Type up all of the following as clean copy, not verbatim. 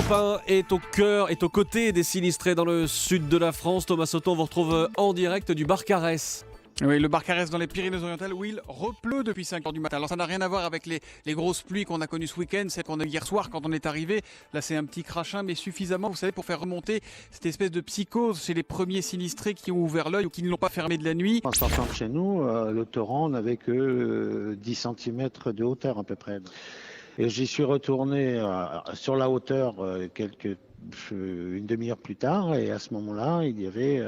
Europe 1 est au cœur, est aux côtés des sinistrés dans le sud de la France. Thomas Sauton, on vous retrouve en direct du Barcarès. Oui, le Barcarès dans les Pyrénées-Orientales où il repleut depuis 5h du matin. Alors ça n'a rien à voir avec les grosses pluies qu'on a connues ce week-end, celles qu'on a eu hier soir quand on est arrivé. Là c'est un petit crachin, mais suffisamment, vous savez, pour faire remonter cette espèce de psychose chez les premiers sinistrés qui ont ouvert l'œil ou qui ne l'ont pas fermé de la nuit. En sortant de chez nous, le torrent n'avait que 10 cm de hauteur à peu près. Et j'y suis retourné sur la hauteur une demi-heure plus tard, et à ce moment-là, il y avait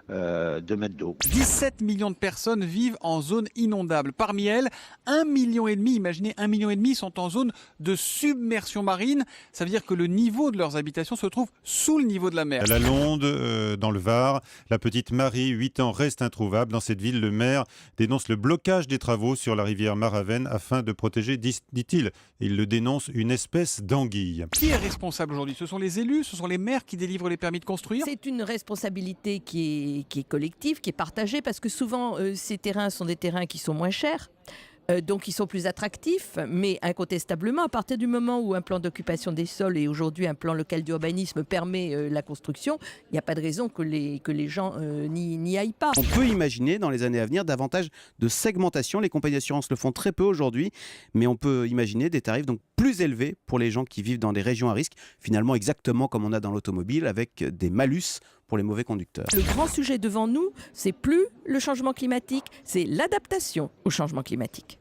2 mètres d'eau. 17 millions de personnes vivent en zone inondable. Parmi elles, 1,5 million, imaginez 1,5 million sont en zone de submersion marine. Ça veut dire que le niveau de leurs habitations se trouve sous le niveau de la mer. À La Londe, dans le Var, la petite Marie, 8 ans, reste introuvable. Dans cette ville, le maire dénonce le blocage des travaux sur la rivière Maravenne afin de protéger, dit-il, il le dénonce, une espèce d'anguille. Qui est responsable aujourd'hui? Ce sont les élus, ce sont les maires qui délivrent les permis de construire? C'est une responsabilité qui est collective, qui est partagée, parce que souvent ces terrains sont des terrains qui sont moins chers. Donc ils sont plus attractifs, mais incontestablement, à partir du moment où un plan d'occupation des sols et aujourd'hui un plan local d'urbanisme permet la construction, il n'y a pas de raison que les gens n'y aillent pas. On peut imaginer dans les années à venir davantage de segmentation. Les compagnies d'assurance le font très peu aujourd'hui, mais on peut imaginer des tarifs donc plus élevés pour les gens qui vivent dans des régions à risque, finalement exactement comme on a dans l'automobile, avec des malus pour les mauvais conducteurs. Le grand sujet devant nous, c'est plus le changement climatique, c'est l'adaptation au changement climatique.